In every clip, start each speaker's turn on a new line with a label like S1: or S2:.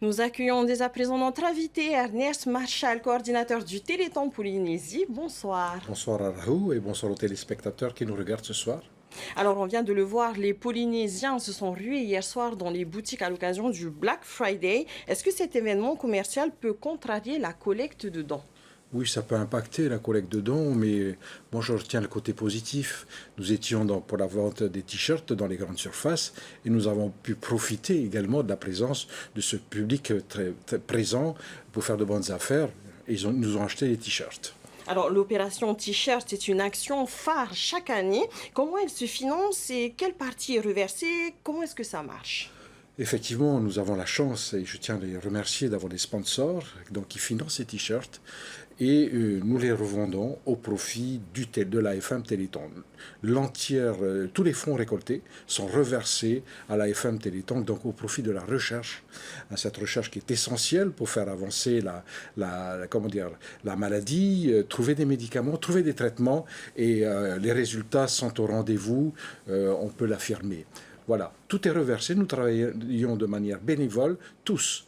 S1: Nous accueillons dès à présent notre invité Ernest Marchal, coordinateur du Téléthon Polynésie. Bonsoir.
S2: Bonsoir à Rahou et bonsoir aux téléspectateurs qui nous regardent ce soir.
S1: Alors on vient de le voir, les Polynésiens se sont rués hier soir dans les boutiques à l'occasion du Black Friday. Est-ce que cet événement commercial peut contrarier la collecte de dons?
S2: Oui, ça peut impacter la collecte de dons, mais moi je retiens le côté positif. Nous étions pour la vente des t-shirts dans les grandes surfaces et nous avons pu profiter également de la présence de ce public très présent pour faire de bonnes affaires. Et ils nous ont acheté des t-shirts.
S1: Alors l'opération T-shirt est une action phare chaque année. Comment elle se finance et quelle partie est reversée? Comment est-ce que ça marche?
S2: Effectivement, nous avons la chance, et je tiens à les remercier, d'avoir des sponsors qui financent ces t-shirts et nous les revendons au profit de l'AFM Téléthon. Tous les fonds récoltés sont reversés à l'AFM Téléthon, donc au profit de la recherche. Cette recherche qui est essentielle pour faire avancer la maladie, trouver des médicaments, trouver des traitements, et les résultats sont au rendez-vous, on peut l'affirmer. Voilà, tout est reversé, nous travaillons de manière bénévole, tous.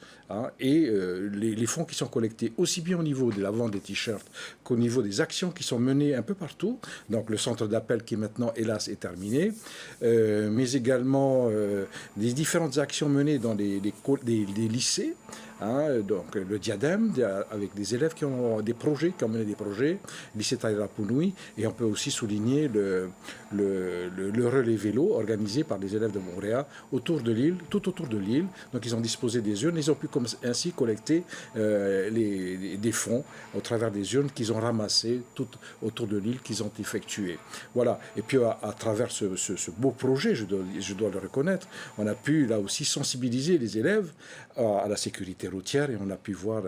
S2: Et les fonds qui sont collectés, aussi bien au niveau de la vente des t-shirts qu'au niveau des actions qui sont menées un peu partout. Donc le centre d'appel qui maintenant, hélas, est terminé. Mais également les différentes actions menées dans des lycées. Donc le diadème, avec des élèves qui ont des projets, qui ont mené des projets, lycée Taïra Punui, et on peut aussi souligner le relais vélo organisé par les élèves de Montréal autour de l'île, tout autour de l'île. Donc ils ont disposé des urnes, ils ont pu ainsi collecter des fonds au travers des urnes qu'ils ont ramassées tout autour de l'île, qu'ils ont effectuées. Voilà, et puis à travers ce beau projet, je dois le reconnaître, on a pu là aussi sensibiliser les élèves à la sécurité routière, et on a pu voir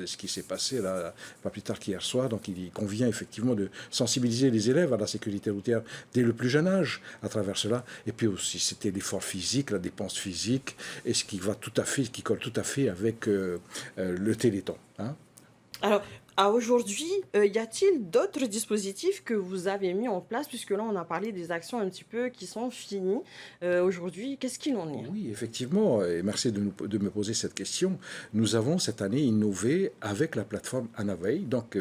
S2: ce qui s'est passé là, pas plus tard qu'hier soir. Donc il convient effectivement de sensibiliser les élèves à la sécurité routière dès le plus jeune âge à travers cela. Et puis aussi c'était l'effort physique, la dépense physique, et ce qui colle tout à fait avec le Téléthon.
S1: Alors, à aujourd'hui, y a-t-il d'autres dispositifs que vous avez mis en place, puisque là, on a parlé des actions un petit peu qui sont finies. Aujourd'hui, qu'est-ce qu'il en est?
S2: Oui, effectivement, et merci de me poser cette question. Nous avons cette année innové avec la plateforme Anaveil. Donc,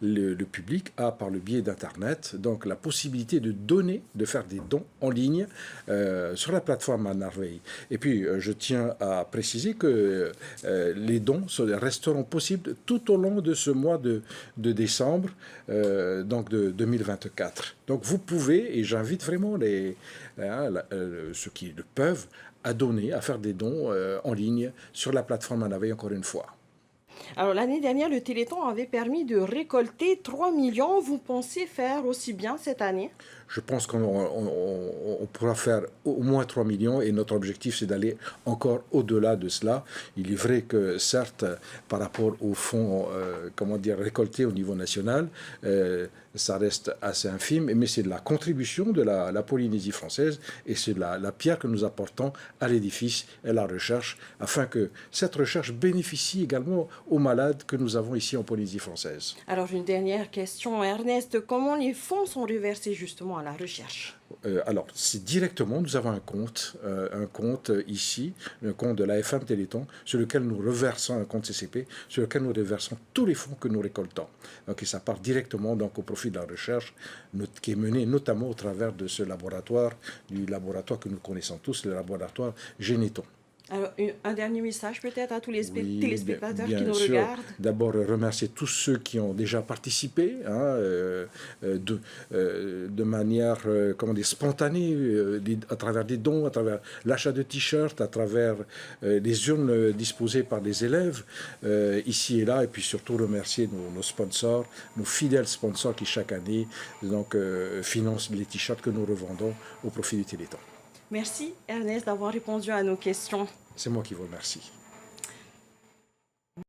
S2: le public a, par le biais d'Internet, donc la possibilité de donner, de faire des dons en ligne sur la plateforme Anaveil. Et puis, je tiens à préciser que les dons resteront possibles tout au long de ce mois de décembre, donc de 2024. Donc vous pouvez, et j'invite vraiment ceux qui le peuvent, à donner, à faire des dons en ligne sur la plateforme Anaveil, encore une fois.
S1: Alors, l'année dernière, le Téléthon avait permis de récolter 3 millions. Vous pensez faire aussi bien cette année?
S2: Je pense qu'on pourra faire au moins 3 millions, et notre objectif, c'est d'aller encore au-delà de cela. Il est vrai que, certes, par rapport aux fonds récoltés au niveau national, ça reste assez infime, mais c'est de la contribution de la Polynésie française, et c'est la pierre que nous apportons à l'édifice et à la recherche, afin que cette recherche bénéficie également aux malades que nous avons ici en Polynésie française.
S1: Alors, une dernière question, Ernest. Comment les fonds sont reversés justement à la recherche?
S2: Alors, c'est directement, nous avons un compte ici, le compte de l'AFM Téléthon, sur lequel nous reversons un compte CCP, sur lequel nous reversons tous les fonds que nous récoltons. Donc, et ça part directement au profit de la recherche, qui est menée notamment au travers de ce laboratoire, du laboratoire que nous connaissons tous, le laboratoire Généton.
S1: Alors, un dernier message peut-être à tous les
S2: Oui,
S1: téléspectateurs qui
S2: bien
S1: nous
S2: sûr.
S1: regardent.
S2: D'abord, remercier tous ceux qui ont déjà participé de manière spontanée, à travers des dons, à travers l'achat de t-shirts, à travers les urnes disposées par les élèves ici et là, et puis surtout remercier nos sponsors, nos fidèles sponsors qui chaque année financent les t-shirts que nous revendons au profit du Téléthon.
S1: Merci Ernest d'avoir répondu à nos questions.
S2: C'est moi qui vous remercie.